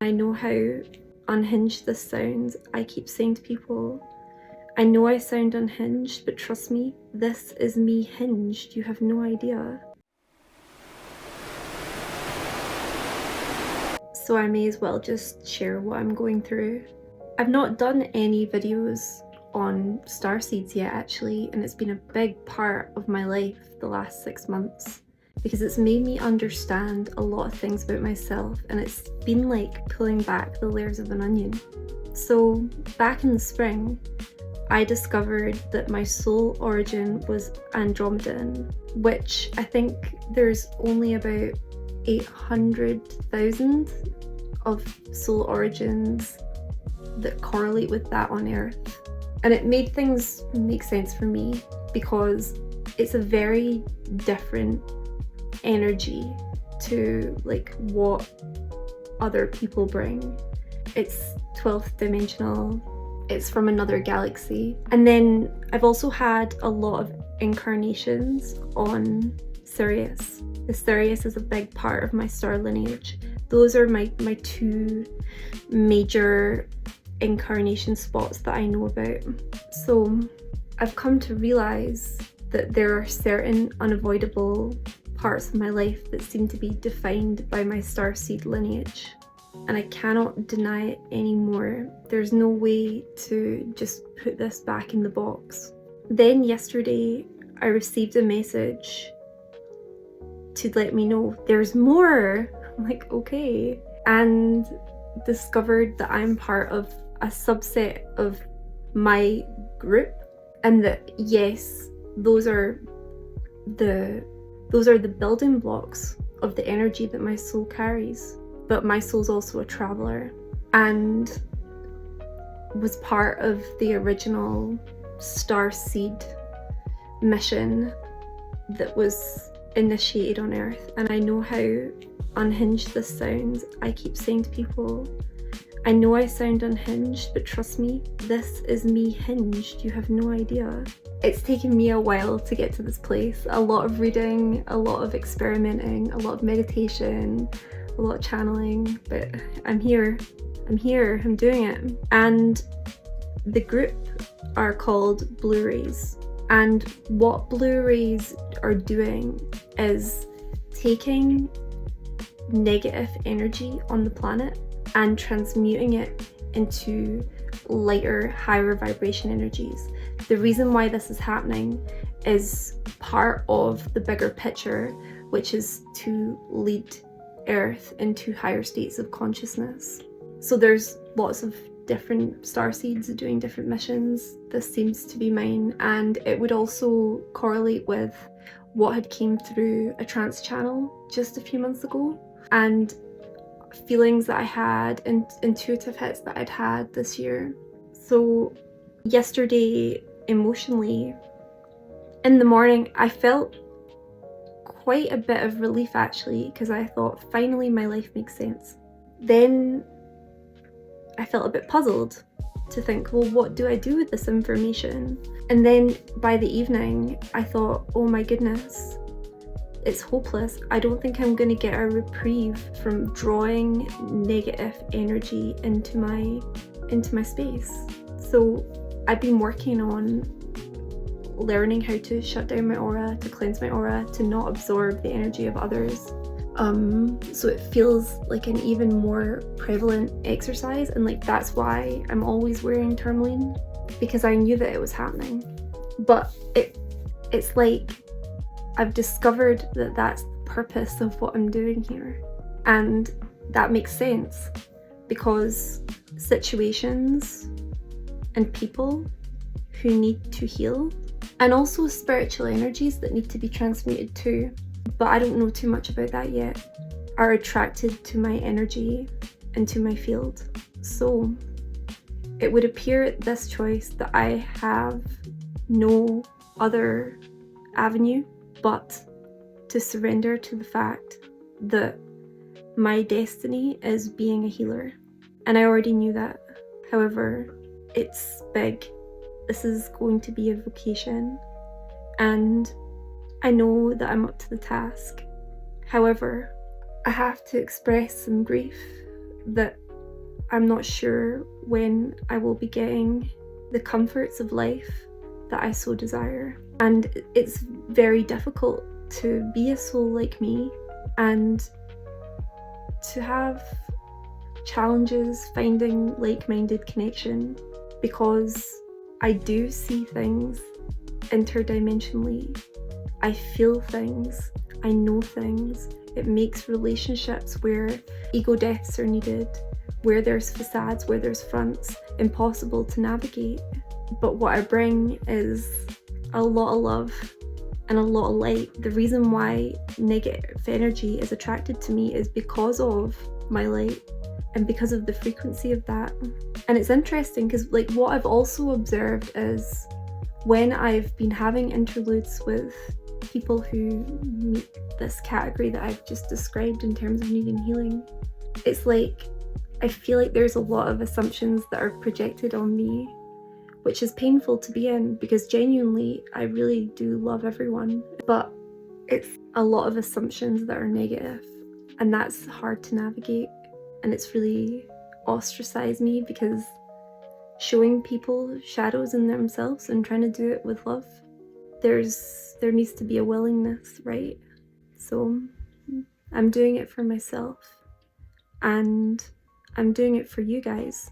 I know how unhinged this sounds. I keep saying to people, I know I sound unhinged, but trust me, this is me hinged. You have no idea. So I may as well just share what I'm going through. I've not done any videos on starseeds yet actually, and it's been a big part of my life the last 6 months because it's made me understand a lot of things about myself, and it's been like pulling back the layers of an onion. So back in the spring, I discovered that my soul origin was Andromedan, which I think there's only about 800,000 of soul origins that correlate with that on Earth. And it made things make sense for me because it's a very different energy to like what other people bring. It's 12th dimensional, it's from another galaxy. And then I've also had a lot of incarnations on Sirius. The Sirius is a big part of my star lineage. Those are my two major incarnation spots that I know about. So I've come to realize that there are certain unavoidable parts of my life that seem to be defined by my starseed lineage, and I cannot deny it anymore. There's no way to just put this back in the box. Then yesterday I received a message to let me know there's more. I'm like, okay, and discovered that I'm part of a subset of my group, and that yes, those are the building blocks of the energy that my soul carries. But my soul's also a traveler and was part of the original Starseed mission that was initiated on Earth. And I know how unhinged this sounds. I keep saying to people, I know I sound unhinged, but trust me, this is me hinged. You have no idea. It's taken me a while to get to this place. A lot of reading, a lot of experimenting, a lot of meditation, a lot of channeling, but I'm here, I'm doing it. And the group are called Blue Rays. And what Blue Rays are doing is taking negative energy on the planet and transmuting it into lighter, higher vibration energies. The reason why this is happening is part of the bigger picture, which is to lead Earth into higher states of consciousness. So there's lots of different starseeds doing different missions. This seems to be mine, and it would also correlate with what had came through a trance channel just a few months ago, and feelings that I had and intuitive hits that I'd had this year. So yesterday, emotionally, in the morning, I felt quite a bit of relief actually, because I thought finally my life makes sense. Then I felt a bit puzzled to think, well, what do I do with this information? And then by the evening I thought, oh my goodness, it's hopeless. I don't think I'm going to get a reprieve from drawing negative energy into my space. So I've been working on learning how to shut down my aura, to cleanse my aura, to not absorb the energy of others. So it feels like an even more prevalent exercise, and like that's why I'm always wearing tourmaline, because I knew that it was happening. But it's like I've discovered that that's the purpose of what I'm doing here, and that makes sense because situations and people who need to heal, and also spiritual energies that need to be transmuted too, but I don't know too much about that yet, are attracted to my energy and to my field. So it would appear at this choice that I have no other avenue but to surrender to the fact that my destiny is being a healer. And I already knew that. However, it's big. This is going to be a vocation, and I know that I'm up to the task. However, I have to express some grief that I'm not sure when I will be getting the comforts of life that I so desire. And it's very difficult to be a soul like me and to have challenges finding like-minded connection, because I do see things interdimensionally. I feel things, I know things. It makes relationships where ego deaths are needed, where there's facades, where there's fronts, impossible to navigate. But what I bring is a lot of love and a lot of light. The reason why negative energy is attracted to me is because of my light and because of the frequency of that. And it's interesting because like what I've also observed is when I've been having interludes with people who meet this category that I've just described in terms of needing healing, it's like I feel like there's a lot of assumptions that are projected on me, which is painful to be in because genuinely I really do love everyone, but it's a lot of assumptions that are negative, and that's hard to navigate, and it's really ostracized me because showing people shadows in themselves and trying to do it with love, there needs to be a willingness, right? So I'm doing it for myself and I'm doing it for you guys.